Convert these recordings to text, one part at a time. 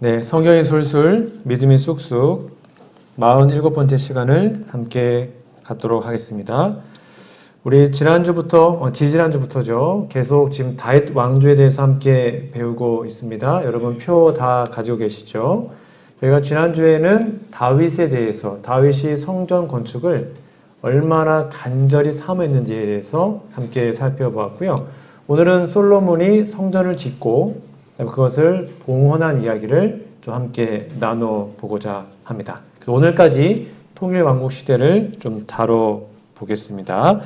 네, 성경이 술술, 믿음이 쑥쑥 47번째 시간을 함께 갖도록 하겠습니다. 우리 지지난주부터죠. 계속 지금 다윗 왕조에 대해서 함께 배우고 있습니다. 여러분 표 다 가지고 계시죠? 저희가 지난주에는 다윗에 대해서, 다윗이 성전 건축을 얼마나 간절히 사모했는지에 대해서 함께 살펴보았고요. 오늘은 솔로몬이 성전을 짓고 그것을 봉헌한 이야기를 좀 함께 나눠보고자 합니다. 그래서 오늘까지 통일왕국 시대를 좀 다뤄보겠습니다.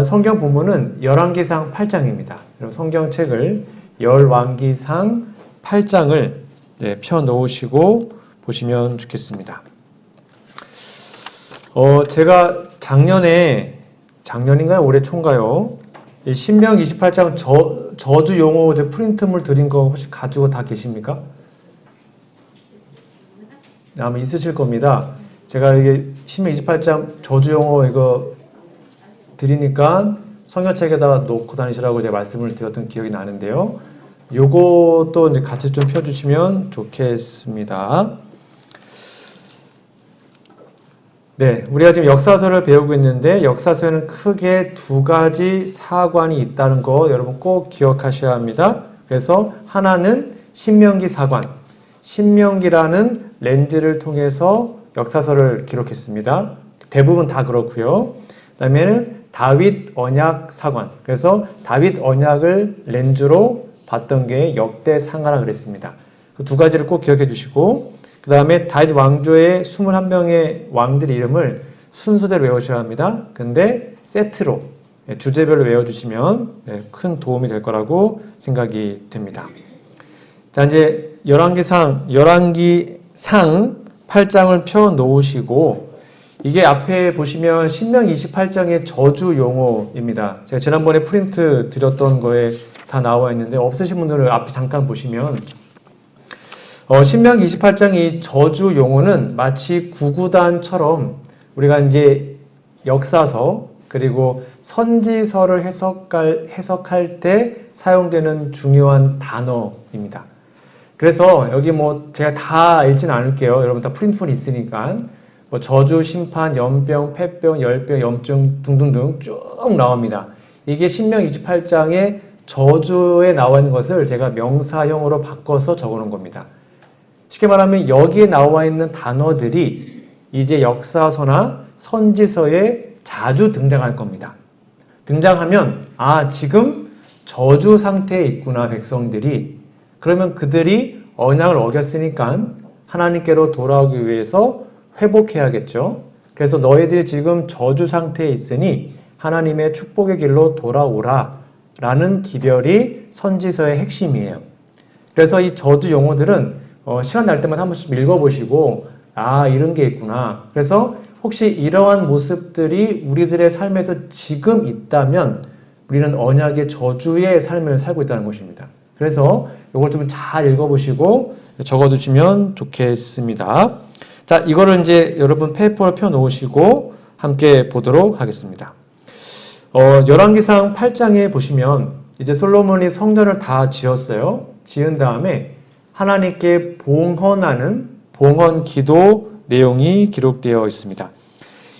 성경 본문은 열왕기상 8장입니다. 성경책을 열왕기상 8장을 펴놓으시고 보시면 좋겠습니다. 제가 작년인가요? 올해 초인가요? 신명 28장 저주 용어 프린트물 드린 거 혹시 가지고 다 계십니까? 아마 있으실 겁니다. 제가 이게 신명 28장 저주 용어 이거 드리니까 성경책에다가 놓고 다니시라고 제가 말씀을 드렸던 기억이 나는데요. 요것도 이제 같이 좀 펴주시면 좋겠습니다. 네, 우리가 지금 역사서를 배우고 있는데 역사서에는 크게 두 가지 사관이 있다는 거 여러분 꼭 기억하셔야 합니다. 그래서 하나는 신명기 사관, 신명기라는 렌즈를 통해서 역사서를 기록했습니다. 대부분 다 그렇고요. 그 다음에는 다윗 언약 사관, 그래서 다윗 언약을 렌즈로 봤던 게 역대상하라 그랬습니다. 그 두 가지를 꼭 기억해 주시고 그 다음에 다윗 왕조의 21명의 왕들 이름을 순서대로 외우셔야 합니다. 근데 세트로 주제별로 외워주시면 큰 도움이 될 거라고 생각이 듭니다. 자, 이제 열왕기상 8장을 펴 놓으시고 이게 앞에 보시면 신명 28장의 저주 용어입니다. 제가 지난번에 프린트 드렸던 거에 다 나와 있는데 없으신 분들은 앞에 잠깐 보시면 신명 28장 이 저주 용어는 마치 구구단처럼 우리가 이제 역사서 그리고 선지서를 해석할 때 사용되는 중요한 단어입니다. 그래서 여기 제가 다 읽지는 않을게요. 여러분 다 프린트폰이 있으니까 저주, 심판, 연병, 폐병, 열병, 염증 등등등 쭉 나옵니다. 이게 신명 28장의 저주에 나와 있는 것을 제가 명사형으로 바꿔서 적어 놓은 겁니다. 쉽게 말하면 여기에 나와 있는 단어들이 이제 역사서나 선지서에 자주 등장할 겁니다. 등장하면 지금 저주 상태에 있구나 백성들이. 그러면 그들이 언약을 어겼으니까 하나님께로 돌아오기 위해서 회복해야겠죠. 그래서 너희들이 지금 저주 상태에 있으니 하나님의 축복의 길로 돌아오라 라는 기별이 선지서의 핵심이에요. 그래서 이 저주 용어들은 시간 날 때마다 한 번씩 읽어보시고 이런 게 있구나. 그래서 혹시 이러한 모습들이 우리들의 삶에서 지금 있다면 우리는 언약의 저주의 삶을 살고 있다는 것입니다. 그래서 이걸 좀 잘 읽어보시고 적어두시면 좋겠습니다. 자, 이거를 이제 여러분 페이퍼로 펴놓으시고 함께 보도록 하겠습니다. 열왕기상 8장에 보시면 이제 솔로몬이 성전을 다 지었어요. 지은 다음에 하나님께 봉헌하는 봉헌 기도 내용이 기록되어 있습니다.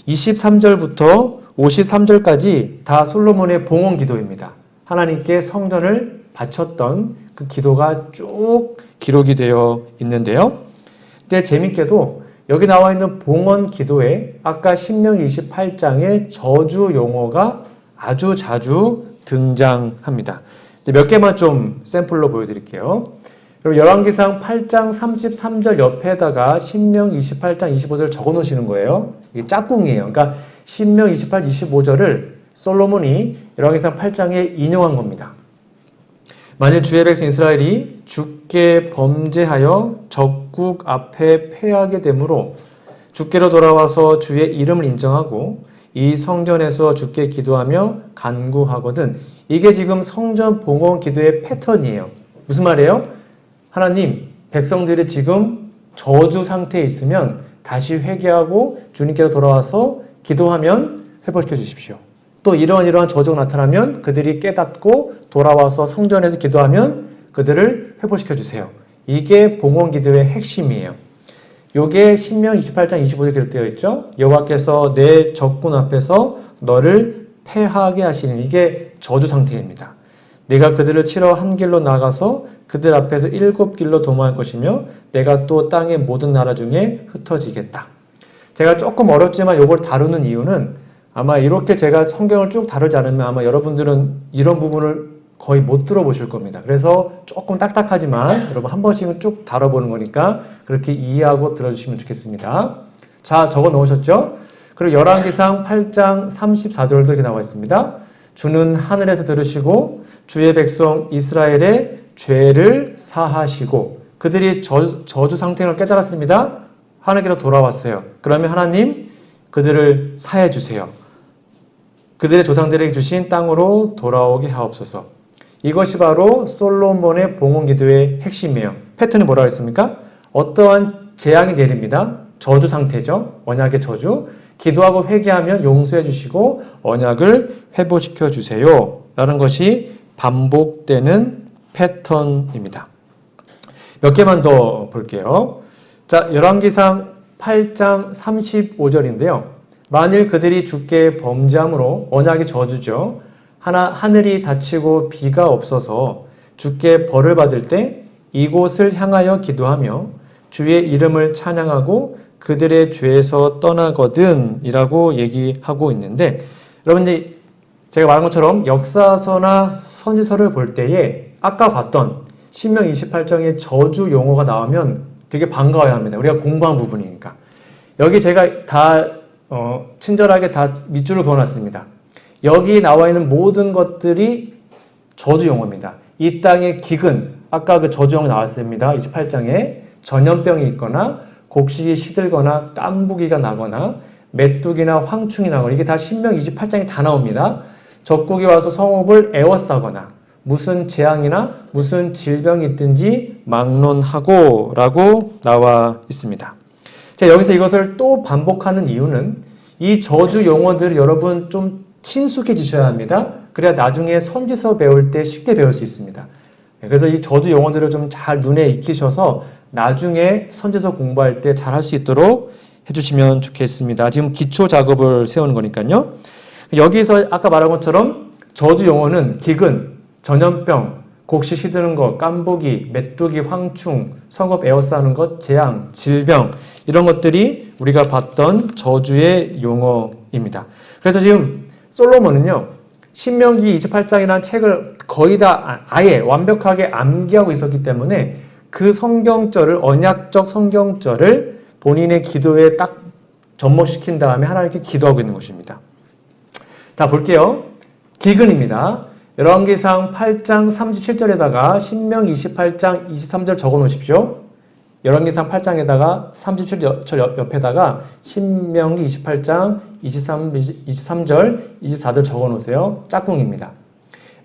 23절부터 53절까지 다 솔로몬의 봉헌 기도입니다. 하나님께 성전을 바쳤던 그 기도가 쭉 기록이 되어 있는데요. 근데 재밌게도 여기 나와 있는 봉헌 기도에 아까 신명 28장의 저주 용어가 아주 자주 등장합니다. 몇 개만 좀 샘플로 보여드릴게요. 그리고 열왕기상 8장 33절 옆에다가 신명 28장 25절 적어 놓으시는 거예요. 이게 짝꿍이에요. 그러니까 신명 28, 25절을 솔로몬이 열왕기상 8장에 인용한 겁니다. 만일 주의 백성 이스라엘이 주께 범죄하여 적국 앞에 패하게 되므로 주께로 돌아와서 주의 이름을 인정하고 이 성전에서 주께 기도하며 간구하거든. 이게 지금 성전 봉헌 기도의 패턴이에요. 무슨 말이에요? 하나님, 백성들이 지금 저주 상태에 있으면 다시 회개하고 주님께로 돌아와서 기도하면 회복시켜 주십시오. 또 이러한 저주가 나타나면 그들이 깨닫고 돌아와서 성전에서 기도하면 그들을 회복시켜 주세요. 이게 봉헌기도의 핵심이에요. 요게 신명 28장 25절에 기록되어 있죠. 여호와께서 내 적군 앞에서 너를 패하게 하시는 이게 저주 상태입니다. 내가 그들을 치러 한 길로 나가서 그들 앞에서 7길로 도망할 것이며 내가 또 땅의 모든 나라 중에 흩어지겠다. 제가 조금 어렵지만 이걸 다루는 이유는 아마 이렇게 제가 성경을 쭉 다루지 않으면 아마 여러분들은 이런 부분을 거의 못 들어보실 겁니다. 그래서 조금 딱딱하지만 여러분 한 번씩은 쭉 다뤄보는 거니까 그렇게 이해하고 들어주시면 좋겠습니다. 자, 적어 놓으셨죠? 그리고 열왕기상 8장 34절도 이렇게 나와 있습니다. 주는 하늘에서 들으시고 주의 백성 이스라엘의 죄를 사하시고 그들이 저주 상태를 깨달았습니다. 하나님께로 돌아왔어요. 그러면 하나님 그들을 사해 주세요. 그들의 조상들에게 주신 땅으로 돌아오게 하옵소서. 이것이 바로 솔로몬의 봉헌기도의 핵심이에요. 패턴이 뭐라고 했습니까? 어떠한 재앙이 내립니다. 저주 상태죠. 언약의 저주. 기도하고 회개하면 용서해 주시고 언약을 회복시켜 주세요. 라는 것이 반복되는 패턴입니다. 몇 개만 더 볼게요. 자, 열왕기상 8장 35절인데요. 만일 그들이 주께 범죄함으로 언약의 저주죠. 하늘이 닫히고 비가 없어서 주께 벌을 받을 때 이곳을 향하여 기도하며 주의 이름을 찬양하고 그들의 죄에서 떠나거든 이라고 얘기하고 있는데 여러분 이제 제가 말한 것처럼 역사서나 선지서를 볼 때에 아까 봤던 신명 28장의 저주 용어가 나오면 되게 반가워야 합니다. 우리가 공부한 부분이니까. 여기 제가 다 친절하게 다 밑줄을 그어놨습니다. 여기 나와 있는 모든 것들이 저주 용어입니다. 이 땅의 기근, 아까 그 저주 용어 나왔습니다. 28장에 전염병이 있거나 곡식이 시들거나 깐부기가 나거나 메뚜기나 황충이 나거나 이게 다 신명 28장에 다 나옵니다. 적국이 와서 성읍을 에워싸거나 무슨 재앙이나 무슨 질병이 있든지 막론하고 라고 나와 있습니다. 자, 여기서 이것을 또 반복하는 이유는 이 저주 용어들을 여러분 좀 친숙해지셔야 합니다. 그래야 나중에 선지서 배울 때 쉽게 배울 수 있습니다. 그래서 이 저주 용어들을 좀 잘 눈에 익히셔서 나중에 선지서 공부할 때 잘 할 수 있도록 해주시면 좋겠습니다. 지금 기초 작업을 세우는 거니까요. 여기서 아까 말한 것처럼 저주 용어는 기근, 전염병, 곡식 시드는 것, 깐부기, 메뚜기, 황충, 성읍 에워싸는 것, 재앙, 질병 이런 것들이 우리가 봤던 저주의 용어입니다. 그래서 지금 솔로몬은요. 신명기 28장이라는 책을 거의 다 아예 완벽하게 암기하고 있었기 때문에 그 성경절을 언약적 성경절을 본인의 기도에 딱 접목시킨 다음에 하나님께 기도하고 있는 것입니다. 자 볼게요. 기근입니다. 열왕기상 8장 37절에다가 신명 28장 23절 적어 놓으십시오. 열왕기상 8장에다가 37절 옆에다가 신명기 28장 23절 24절 적어 놓으세요. 짝꿍입니다.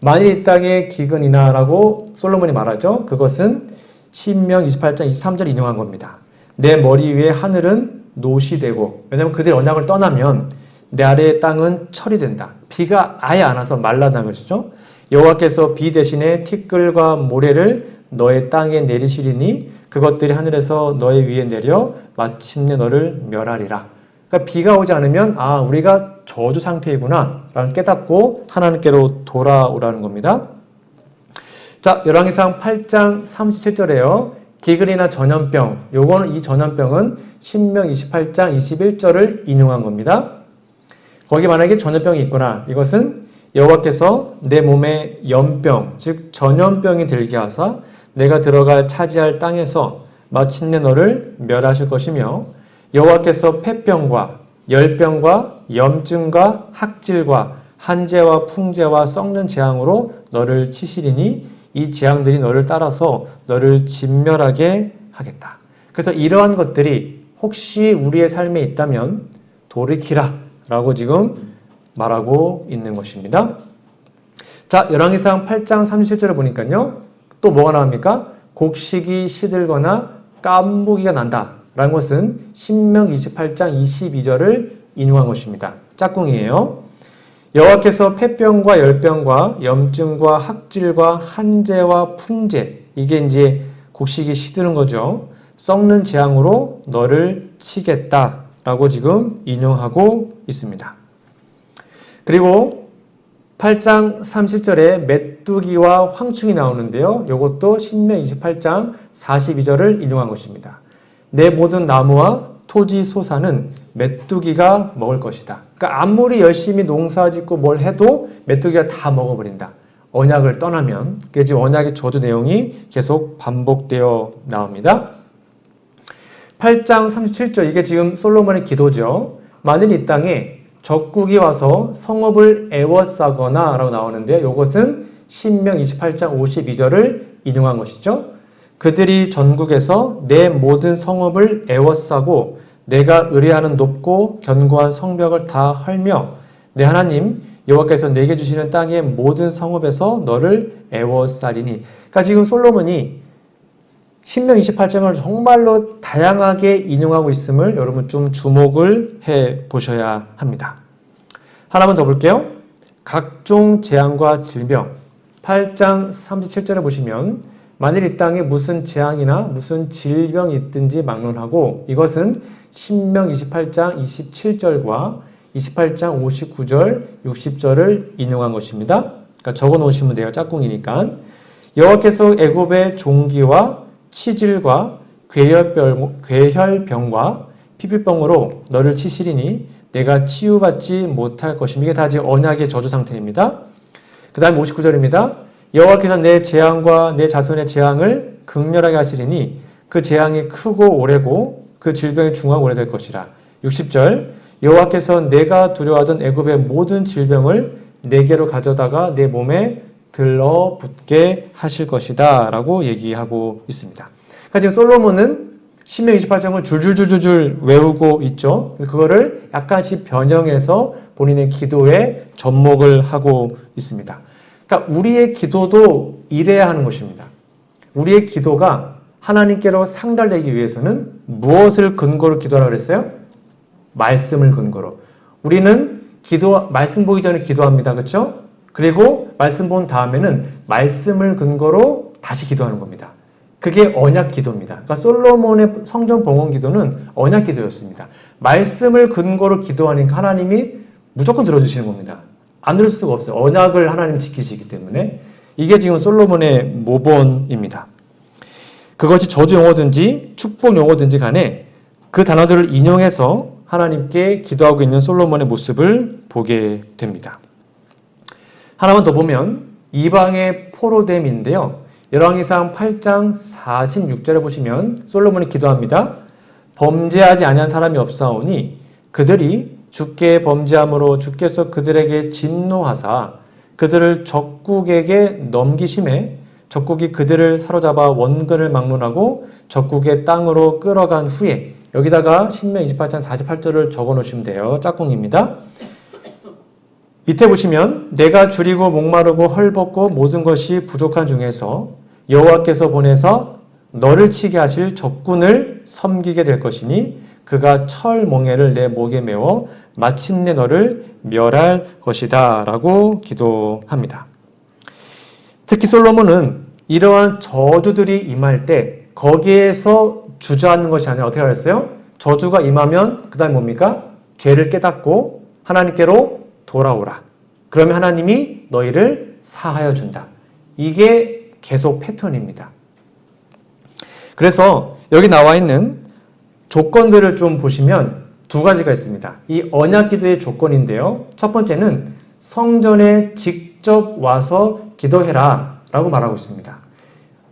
만일 이 땅에 기근이나 라고 솔로몬이 말하죠. 그것은 신명 28장 23절 인용한 겁니다. 내 머리 위에 하늘은 노시 되고 왜냐하면 그들이 언약을 떠나면 내 아래의 땅은 철이 된다. 비가 아예 안 와서 말라다는 것이죠. 여호와께서 비 대신에 티끌과 모래를 너의 땅에 내리시리니 그것들이 하늘에서 너의 위에 내려 마침내 너를 멸하리라. 그러니까 비가 오지 않으면 우리가 저주 상태이구나 라는 깨닫고 하나님께로 돌아오라는 겁니다. 자, 열왕기상 8장 37절에요. 기근이나 전염병, 이 전염병은 신명 28장 21절을 인용한 겁니다. 거기 만약에 전염병이 있거나 이것은 여호와께서 내 몸에 연병, 즉 전염병이 들게 하사 내가 들어갈 차지할 땅에서 마침내 너를 멸하실 것이며 여호와께서 폐병과 열병과 염증과 학질과 한재와 풍재와 썩는 재앙으로 너를 치시리니 이 재앙들이 너를 따라서 너를 진멸하게 하겠다. 그래서 이러한 것들이 혹시 우리의 삶에 있다면 돌이키라 라고 지금 말하고 있는 것입니다. 자, 열왕기상 8장 37절을 보니까요. 또 뭐가 나옵니까? 곡식이 시들거나 깐부기가 난다 라는 것은 신명 28장 22절을 인용한 것입니다. 짝꿍이에요. 여호와께서 폐병과 열병과 염증과 학질과 한재와 풍재 이게 이제 곡식이 시드는 거죠. 썩는 재앙으로 너를 치겠다라고 지금 인용하고 있습니다. 그리고 8장 30절에 메뚜기와 황충이 나오는데요. 이것도 신명 28장 42절을 인용한 것입니다. 내 모든 나무와 토지 소사는 메뚜기가 먹을 것이다. 그러니까 아무리 열심히 농사짓고 뭘 해도 메뚜기가 다 먹어버린다. 언약을 떠나면. 그게 지금 언약의 저주 내용이 계속 반복되어 나옵니다. 8장 37절, 이게 지금 솔로몬의 기도죠. 만일 이 땅에 적국이 와서 성읍을 애워싸거나 라고 나오는데, 이것은 신명 28장 52절을 인용한 것이죠. 그들이 전국에서 내 모든 성읍을 애워싸고 내가 의뢰하는 높고 견고한 성벽을 다 헐며 내 하나님 여호와께서 내게 주시는 땅의 모든 성읍에서 너를 애워싸리니. 그러니까 지금 솔로몬이 신명 28장을 정말로 다양하게 인용하고 있음을 여러분 좀 주목을 해 보셔야 합니다. 하나만 더 볼게요. 각종 재앙과 질병. 8장 37절에 보시면 만일 이 땅에 무슨 재앙이나 무슨 질병이 있든지 막론하고, 이것은 신명 28장 27절과 28장 59절, 60절을 인용한 것입니다. 그러니까 적어 놓으시면 돼요. 짝꿍이니까. 여호와께서 애굽의 종기와 치질과 괴혈병과 피부병으로 너를 치시리니 내가 치유받지 못할 것이며, 이게 다 지금 언약의 저주 상태입니다. 그 다음 59절입니다. 여호와께서 내 재앙과 내 자손의 재앙을 극렬하게 하시리니 그 재앙이 크고 오래고 그 질병이 중하고 오래될 것이라. 60절 여호와께서 내가 두려워하던 애굽의 모든 질병을 내게로 가져다가 내 몸에 들러붙게 하실 것이다 라고 얘기하고 있습니다. 그러니까 지금 솔로몬은 신명 28장을 줄줄줄줄 외우고 있죠. 그거를 약간씩 변형해서 본인의 기도에 접목을 하고 있습니다. 그러니까 우리의 기도도 이래야 하는 것입니다. 우리의 기도가 하나님께로 상달되기 위해서는 무엇을 근거로 기도하라고 그랬어요? 말씀을 근거로. 우리는 말씀 보기 전에 기도합니다. 그렇죠? 그리고 말씀 본 다음에는 말씀을 근거로 다시 기도하는 겁니다. 그게 언약 기도입니다. 그러니까 솔로몬의 성전 봉헌 기도는 언약 기도였습니다. 말씀을 근거로 기도하니까 하나님이 무조건 들어주시는 겁니다. 안 들을 수가 없어요. 언약을 하나님 지키시기 때문에. 이게 지금 솔로몬의 모본입니다. 그것이 저주 용어든지 축복 용어든지 간에 그 단어들을 인용해서 하나님께 기도하고 있는 솔로몬의 모습을 보게 됩니다. 하나만 더 보면 이방의 포로됨인데요. 열왕기상 8장 46절에 보시면 솔로몬이 기도합니다. 범죄하지 아니한 사람이 없사오니 그들이 주께 범죄함으로 주께서 그들에게 진노하사 그들을 적국에게 넘기심에 적국이 그들을 사로잡아 원근을 막론하고 적국의 땅으로 끌어간 후에, 여기다가 신명 28장 48절을 적어 놓으시면 돼요. 짝꿍입니다. 밑에 보시면 내가 줄이고 목마르고 헐벗고 모든 것이 부족한 중에서 여호와께서 보내서 너를 치게 하실 적군을 섬기게 될 것이니 그가 철 멍에를 내 목에 메워 마침내 너를 멸할 것이다 라고 기도합니다. 특히 솔로몬은 이러한 저주들이 임할 때 거기에서 주저앉는 것이 아니라 어떻게 하랬어요? 저주가 임하면 그 다음에 뭡니까? 죄를 깨닫고 하나님께로 돌아오라. 그러면 하나님이 너희를 사하여 준다. 이게 계속 패턴입니다. 그래서 여기 나와 있는 조건들을 좀 보시면 두 가지가 있습니다. 이 언약 기도의 조건인데요. 첫 번째는 성전에 직접 와서 기도해라 라고 말하고 있습니다.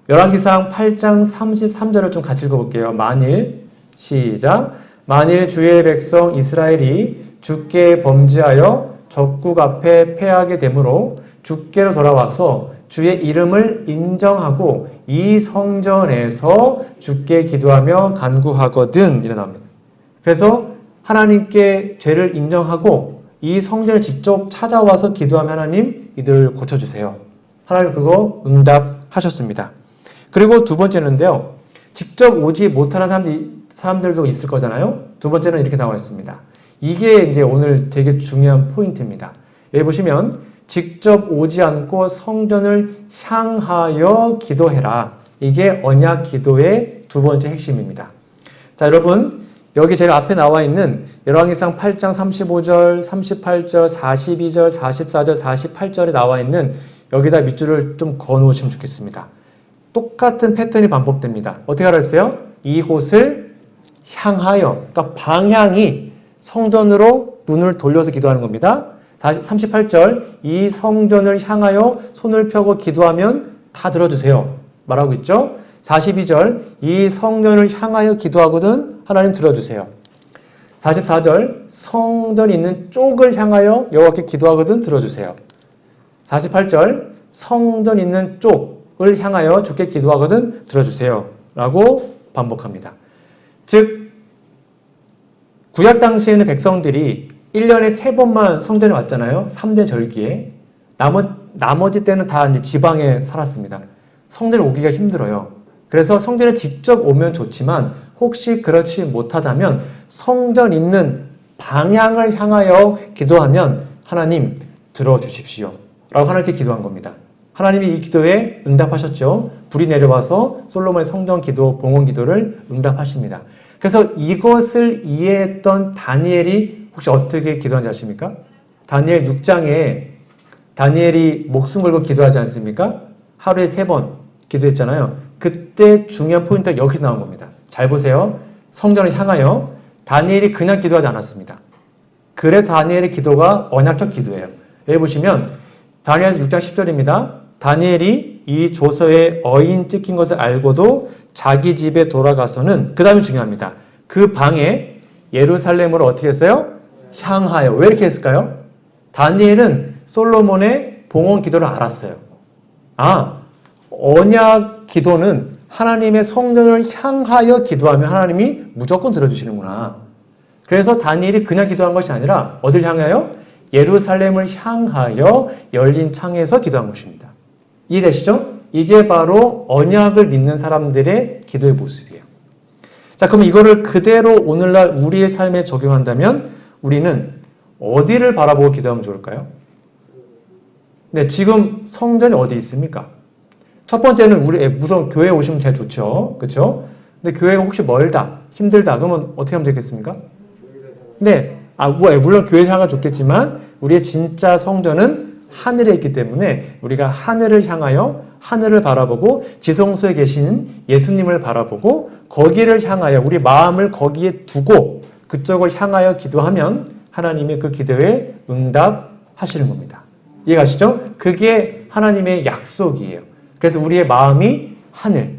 열왕기상 8장 33절을 좀 같이 읽어볼게요. 만일, 시작. 만일 주의 백성 이스라엘이 주께 범죄하여 적국 앞에 패하게 되므로 주께로 돌아와서 주의 이름을 인정하고 이 성전에서 주께 기도하며 간구하거든 일어납니다. 그래서 하나님께 죄를 인정하고 이 성전에 직접 찾아와서 기도하면 하나님 이들을 고쳐주세요. 하나님 그거 응답하셨습니다. 그리고 두 번째는데요. 직접 오지 못하는 사람들도 있을 거잖아요. 두 번째는 이렇게 나와 있습니다. 이게 이제 오늘 되게 중요한 포인트입니다. 여기 보시면 직접 오지 않고 성전을 향하여 기도해라. 이게 언약 기도의 두 번째 핵심입니다. 자, 여러분 여기 제가 앞에 나와 있는 열왕기상 8장 35절, 38절, 42절, 44절, 48절에 나와 있는 여기다 밑줄을 좀 그어 놓으시면 좋겠습니다. 똑같은 패턴이 반복됩니다. 어떻게 알았어요? 이곳을 향하여, 그러니까 방향이 성전으로 눈을 돌려서 기도하는 겁니다. 38절, 이 성전을 향하여 손을 펴고 기도하면 다 들어주세요. 말하고 있죠? 42절, 이 성전을 향하여 기도하거든 하나님 들어주세요. 44절, 성전이 있는 쪽을 향하여 여호와께 기도하거든 들어주세요. 48절, 성전 있는 쪽을 향하여 주께 기도하거든 들어주세요. 라고 반복합니다. 즉 구약 당시에는 백성들이 1년에 3번만 성전에 왔잖아요. 3대 절기에. 나머지 때는 다 이제 지방에 살았습니다. 성전에 오기가 힘들어요. 그래서 성전에 직접 오면 좋지만 혹시 그렇지 못하다면 성전 있는 방향을 향하여 기도하면 하나님 들어주십시오. 라고 하나님께 기도한 겁니다. 하나님이 이 기도에 응답하셨죠. 불이 내려와서 솔로몬의 성전 기도, 봉헌 기도를 응답하십니다. 그래서 이것을 이해했던 다니엘이 혹시 어떻게 기도한지 아십니까? 다니엘 6장에 다니엘이 목숨 걸고 기도하지 않습니까? 하루에 3번 기도했잖아요. 그때 중요한 포인트가 여기서 나온 겁니다. 잘 보세요. 성전을 향하여 다니엘이 그냥 기도하지 않았습니다. 그래서 다니엘의 기도가 언약적 기도예요. 여기 보시면 다니엘서 6장 10절입니다. 다니엘이 이 조서에 어인 찍힌 것을 알고도 자기 집에 돌아가서는, 그 다음이 중요합니다. 그 방에 예루살렘으로 어떻게 했어요? 향하여. 왜 이렇게 했을까요? 다니엘은 솔로몬의 봉헌 기도를 알았어요. 언약 기도는 하나님의 성전을 향하여 기도하면 하나님이 무조건 들어주시는구나. 그래서 다니엘이 그냥 기도한 것이 아니라 어딜 향하여? 예루살렘을 향하여 열린 창에서 기도한 것입니다. 이해되시죠? 이게 바로 언약을 믿는 사람들의 기도의 모습이에요. 자, 그럼 이거를 그대로 오늘날 우리의 삶에 적용한다면 우리는 어디를 바라보고 기도하면 좋을까요? 네, 지금 성전이 어디 있습니까? 첫 번째는 우선 교회에 오시면 제일 좋죠. 그렇죠? 근데 교회가 혹시 멀다, 힘들다, 그러면 어떻게 하면 되겠습니까? 네. 물론 교회 향하면 좋겠지만 우리의 진짜 성전은 하늘에 있기 때문에 우리가 하늘을 향하여 하늘을 바라보고 지성소에 계신 예수님을 바라보고 거기를 향하여 우리 마음을 거기에 두고 그쪽을 향하여 기도하면 하나님이 그 기도에 응답하시는 겁니다. 이해가시죠? 그게 하나님의 약속이에요. 그래서 우리의 마음이 하늘,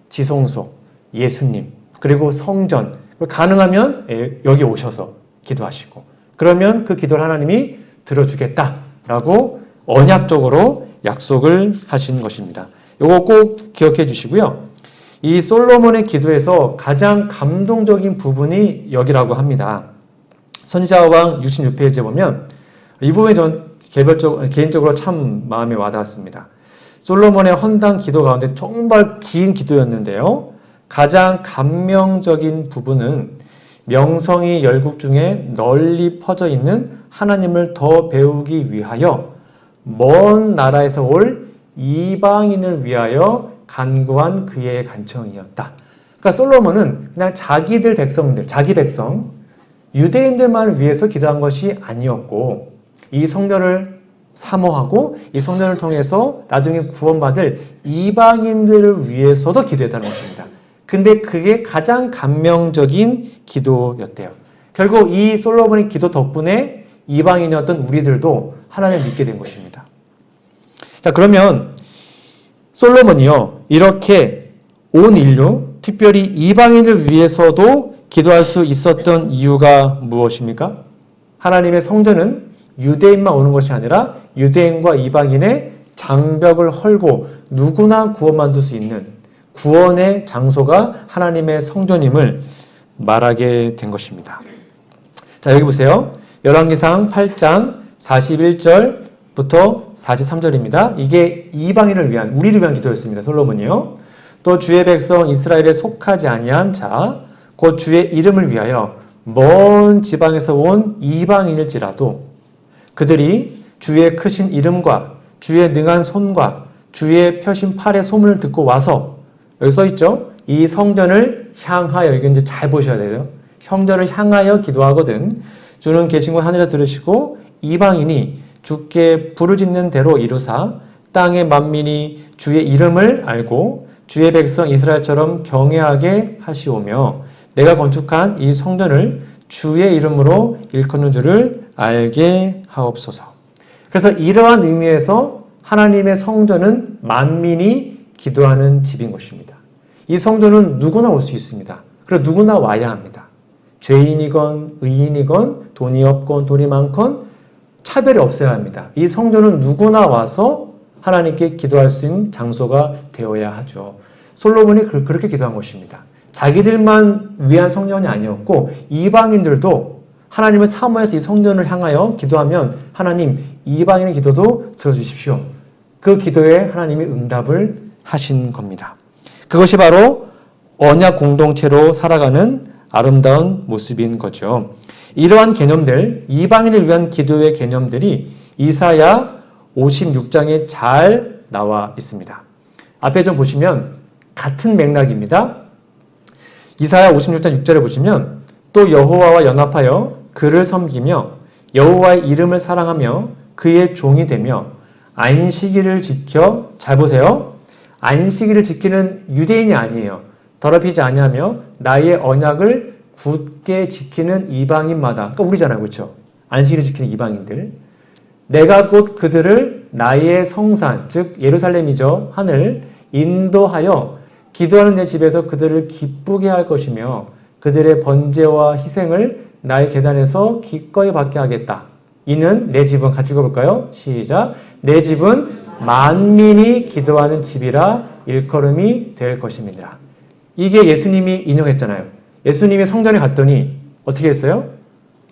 지성소, 예수님, 그리고 성전, 가능하면 여기 오셔서 기도하시고 그러면 그 기도를 하나님이 들어주겠다라고 언약적으로 약속을 하신 것입니다. 이거 꼭 기억해 주시고요. 이 솔로몬의 기도에서 가장 감동적인 부분이 여기라고 합니다. 선지자 왕 66페이지에 보면 이 부분이 전 개인적으로 참 마음에 와닿았습니다. 솔로몬의 헌당 기도 가운데 정말 긴 기도였는데요. 가장 감명적인 부분은 명성이 열국 중에 널리 퍼져 있는 하나님을 더 배우기 위하여 먼 나라에서 올 이방인을 위하여 간구한 그의 간청이었다. 그러니까 솔로몬은 그냥 자기들 백성들, 자기 백성, 유대인들만 위해서 기도한 것이 아니었고 이 성전을 사모하고 이 성전을 통해서 나중에 구원받을 이방인들을 위해서도 기도했다는 것입니다. 근데 그게 가장 감명적인 기도였대요. 결국 이 솔로몬의 기도 덕분에 이방인이었던 우리들도 하나님을 믿게 된 것입니다. 자, 그러면 솔로몬이요, 이렇게 온 인류, 특별히 이방인을 위해서도 기도할 수 있었던 이유가 무엇입니까? 하나님의 성전은 유대인만 오는 것이 아니라 유대인과 이방인의 장벽을 헐고 누구나 구원받을 수 있는 구원의 장소가 하나님의 성전임을 말하게 된 것입니다. 자, 여기 보세요. 열왕기상 8장 41절부터 43절입니다. 이게 이방인을 위한, 우리를 위한 기도였습니다. 솔로몬이요. 또 주의 백성 이스라엘에 속하지 아니한 자, 곧 주의 이름을 위하여 먼 지방에서 온 이방인일지라도 그들이 주의 크신 이름과 주의 능한 손과 주의 펴신 팔의 소문을 듣고 와서 여기 써 있죠? 이 성전을 향하여, 이거 이제 잘 보셔야 돼요. 성전을 향하여 기도하거든 주는 계신 곳 하늘에 들으시고 이방인이 주께 부르짖는 대로 이루사 땅의 만민이 주의 이름을 알고 주의 백성 이스라엘처럼 경외하게 하시오며 내가 건축한 이 성전을 주의 이름으로 일컫는 줄을 알게 하옵소서. 그래서 이러한 의미에서 하나님의 성전은 만민이 기도하는 집인 것입니다. 이 성전은 누구나 올 수 있습니다. 그리고 누구나 와야 합니다. 죄인이건 의인이건 돈이 없건 돈이 많건 차별이 없어야 합니다. 이 성전은 누구나 와서 하나님께 기도할 수 있는 장소가 되어야 하죠. 솔로몬이 그렇게 기도한 것입니다. 자기들만 위한 성전이 아니었고 이방인들도 하나님을 사모해서 이 성전을 향하여 기도하면 하나님 이방인의 기도도 들어주십시오. 그 기도에 하나님이 응답을 하신 겁니다. 그것이 바로 언약 공동체로 살아가는 아름다운 모습인 거죠. 이러한 개념들, 이방인을 위한 기도의 개념들이 이사야 56장에 잘 나와 있습니다. 앞에 좀 보시면 같은 맥락입니다. 이사야 56장 6절에 보시면 또 여호와와 연합하여 그를 섬기며 여호와의 이름을 사랑하며 그의 종이 되며 안식일을 지켜, 잘 보세요. 안식일을 지키는 유대인이 아니에요. 더럽히지 아니하며 나의 언약을 굳게 지키는 이방인마다, 그러니까 우리잖아요, 그렇죠? 안식일을 지키는 이방인들. 내가 곧 그들을 나의 성산, 즉 예루살렘이죠, 하늘 인도하여 기도하는 내 집에서 그들을 기쁘게 할 것이며 그들의 번제와 희생을 나의 제단에서 기꺼이 받게 하겠다. 이는 내 집은, 같이 읽어볼까요? 시작. 내 집은 만민이 기도하는 집이라 일컬음이 될 것입니다. 이게 예수님이 인용했잖아요. 예수님이 성전에 갔더니 어떻게 했어요?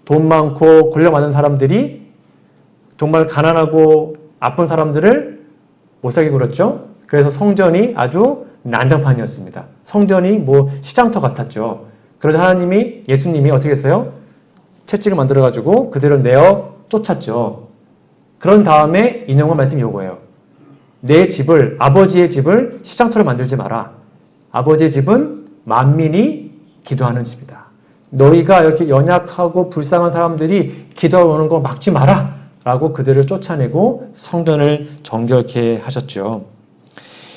돈 많고 권력 많은 사람들이 정말 가난하고 아픈 사람들을 못 살게 굴었죠. 그래서 성전이 아주 난장판이었습니다. 성전이 뭐 시장터 같았죠. 그래서 하나님이, 예수님이 어떻게 했어요? 채찍을 만들어가지고 그들을 내어 쫓았죠. 그런 다음에 인용한 말씀이 이거예요. 내 집을, 아버지의 집을 시장터로 만들지 마라. 아버지의 집은 만민이 기도하는 집이다. 너희가 이렇게 연약하고 불쌍한 사람들이 기도하러 오는 거 막지 마라. 라고 그들을 쫓아내고 성전을 정결케 하셨죠.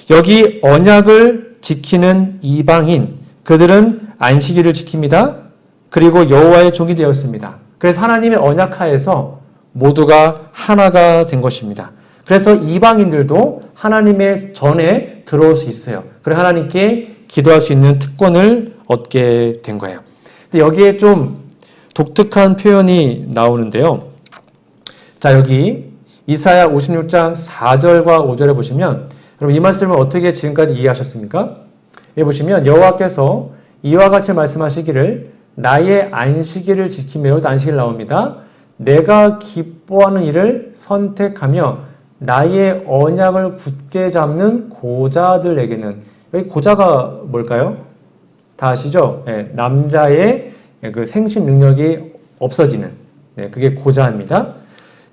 여기 언약을 지키는 이방인, 그들은 안식일을 지킵니다. 그리고 여호와의 종이 되었습니다. 그래서 하나님의 언약하에서 모두가 하나가 된 것입니다. 그래서 이방인들도 하나님의 전에 들어올 수 있어요. 그래서 하나님께 기도할 수 있는 특권을 얻게 된 거예요. 근데 여기에 좀 독특한 표현이 나오는데요. 자, 여기 이사야 56장 4절과 5절에 보시면, 여러분 이 말씀을 어떻게 지금까지 이해하셨습니까? 여기 보시면 여호와께서 이와 같이 말씀하시기를 나의 안식일을 지키며, 여기도 안식일 나옵니다. 내가 기뻐하는 일을 선택하며 나의 언약을 굳게 잡는 고자들에게는, 여기 고자가 뭘까요? 다 아시죠? 네, 남자의 그 생식 능력이 없어지는, 네, 그게 고자입니다.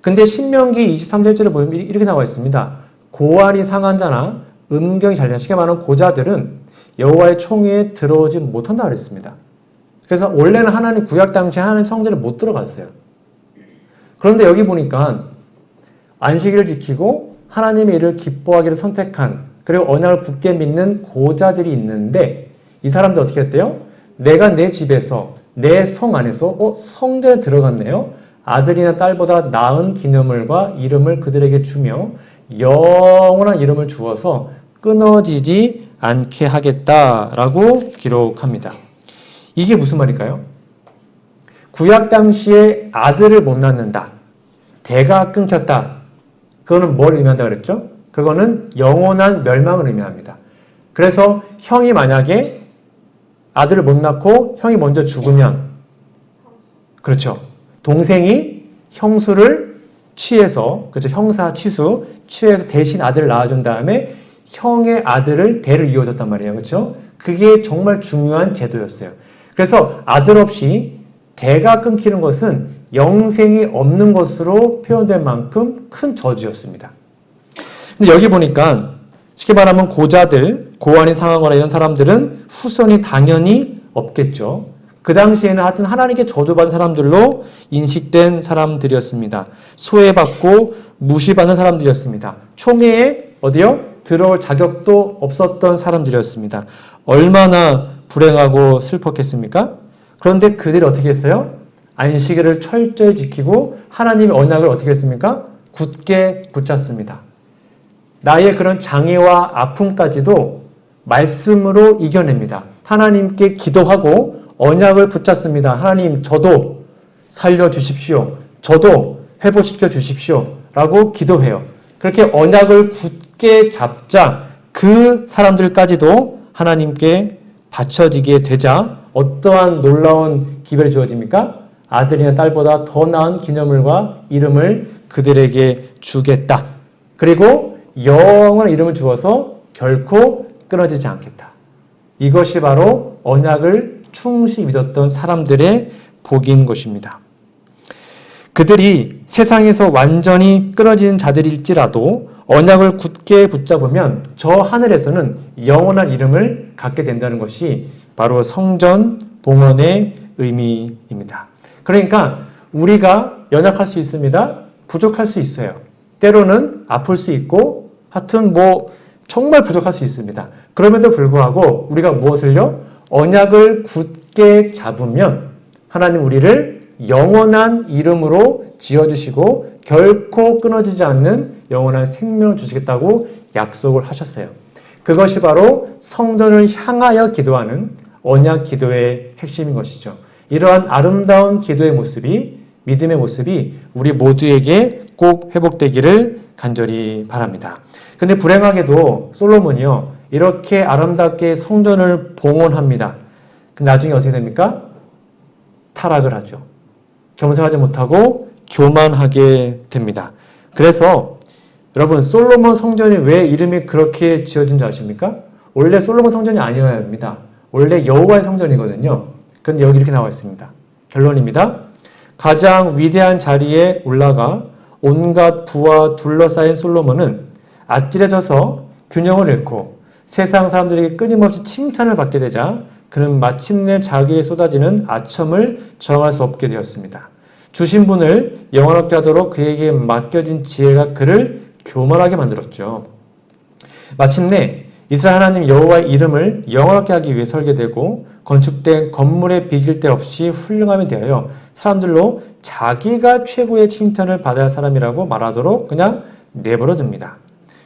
근데 신명기 23절 1절에 보면 이렇게 나와 있습니다. 고안이 상한 자나 음경이 잘된, 쉽게 말하는 고자들은 여호와의 총회에 들어오지 못한다 그랬습니다. 그래서 원래는 하나님 구약 당시에 하나님 성전에 못 들어갔어요. 그런데 여기 보니까 안식일을 지키고 하나님의 일을 기뻐하기를 선택한, 그리고 언약을 굳게 믿는 고자들이 있는데 이 사람들 어떻게 했대요? 내가 내 집에서 내 성 안에서 성전에 들어갔네요. 아들이나 딸보다 나은 기념물과 이름을 그들에게 주며 영원한 이름을 주어서 끊어지지 않게 하겠다라고 기록합니다. 이게 무슨 말일까요? 구약 당시에 아들을 못 낳는다, 대가 끊겼다. 그거는 뭘 의미한다 그랬죠? 그거는 영원한 멸망을 의미합니다. 그래서 형이 만약에 아들을 못 낳고 형이 먼저 죽으면, 그렇죠, 동생이 형수를 취해서, 그렇죠, 형사 취수 취해서 대신 아들을 낳아준 다음에 형의 아들을 대를 이어줬단 말이에요. 그렇죠? 그게 정말 중요한 제도였어요. 그래서 아들 없이 대가 끊기는 것은 영생이 없는 것으로 표현될 만큼 큰 저주였습니다. 근데 여기 보니까 쉽게 말하면 고자들, 고환이 상하거나 이런 사람들은 후손이 당연히 없겠죠. 그 당시에는 하여튼 하나님께 저주받은 사람들로 인식된 사람들이었습니다. 소외받고 무시받는 사람들이었습니다. 총회에 어디요? 들어올 자격도 없었던 사람들이었습니다. 얼마나 불행하고 슬펐겠습니까? 그런데 그들이 어떻게 했어요? 안식일을 철저히 지키고 하나님의 언약을 어떻게 했습니까? 굳게 붙잡습니다. 나의 그런 장애와 아픔까지도 말씀으로 이겨냅니다. 하나님께 기도하고 언약을 붙잡습니다. 하나님, 저도 살려주십시오. 저도 회복시켜 주십시오. 라고 기도해요. 그렇게 언약을 굳게 잡자 그 사람들까지도 하나님께 바쳐지게 되자 어떠한 놀라운 기별이 주어집니까? 아들이나 딸보다 더 나은 기념물과 이름을 그들에게 주겠다. 그리고 영원한 이름을 주어서 결코 끊어지지 않겠다. 이것이 바로 언약을 충실히 믿었던 사람들의 복인 것입니다. 그들이 세상에서 완전히 끊어진 자들일지라도 언약을 굳게 붙잡으면 저 하늘에서는 영원한 이름을 갖게 된다는 것이 바로 성전 봉헌의 의미입니다. 그러니까 우리가 연약할 수 있습니다. 부족할 수 있어요. 때로는 아플 수 있고 하여튼 정말 부족할 수 있습니다. 그럼에도 불구하고 우리가 무엇을요? 언약을 굳게 잡으면 하나님 우리를 영원한 이름으로 지어주시고 결코 끊어지지 않는 영원한 생명을 주시겠다고 약속을 하셨어요. 그것이 바로 성전을 향하여 기도하는 언약 기도의 핵심인 것이죠. 이러한 아름다운 기도의 모습이, 믿음의 모습이 우리 모두에게 꼭 회복되기를 간절히 바랍니다. 근데 불행하게도 솔로몬이요, 이렇게 아름답게 성전을 봉헌합니다. 나중에 어떻게 됩니까? 타락을 하죠. 겸손하지 못하고 교만하게 됩니다. 그래서 여러분, 솔로몬 성전이 왜 이름이 그렇게 지어진 줄 아십니까? 원래 솔로몬 성전이 아니어야 합니다. 원래 여호와의 성전이거든요. 그런데 여기 이렇게 나와 있습니다. 결론입니다. 가장 위대한 자리에 올라가 온갖 부와 둘러싸인 솔로몬은 아찔해져서 균형을 잃고 세상 사람들에게 끊임없이 칭찬을 받게 되자 그는 마침내 자기에 쏟아지는 아첨을 저항할 수 없게 되었습니다. 주신 분을 영원하게 하도록 그에게 맡겨진 지혜가 그를 교만하게 만들었죠. 마침내 이스라엘 하나님 여호와의 이름을 영원하게 하기 위해 설계되고 건축된 건물에 비길 데 없이 훌륭함에 대하여 사람들로 자기가 최고의 칭찬을 받아야 할 사람이라고 말하도록 그냥 내버려 둡니다.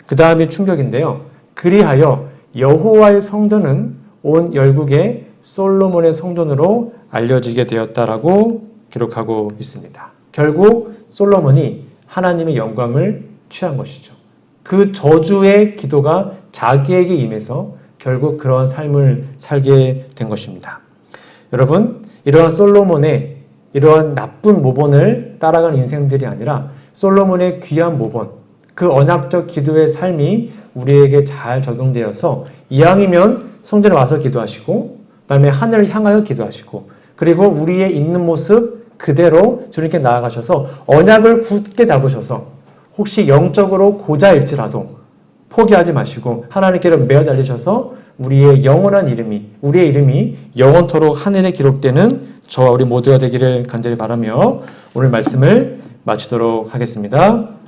그 다음이 충격인데요. 그리하여 여호와의 성전은 온 열국의 솔로몬의 성전으로 알려지게 되었다라고 기록하고 있습니다. 결국 솔로몬이 하나님의 영광을 취한 것이죠. 그 저주의 기도가 자기에게 임해서 결국 그러한 삶을 살게 된 것입니다. 여러분, 이러한 솔로몬의 이러한 나쁜 모본을 따라간 인생들이 아니라 솔로몬의 귀한 모본, 그 언약적 기도의 삶이 우리에게 잘 적용되어서 이왕이면 성전에 와서 기도하시고 그 다음에 하늘을 향하여 기도하시고 그리고 우리의 있는 모습 그대로 주님께 나아가셔서 언약을 굳게 잡으셔서 혹시 영적으로 고자일지라도 포기하지 마시고 하나님께로 매어 달리셔서 우리의 영원한 이름이, 우리의 이름이 영원토록 하늘에 기록되는 저와 우리 모두가 되기를 간절히 바라며 오늘 말씀을 마치도록 하겠습니다.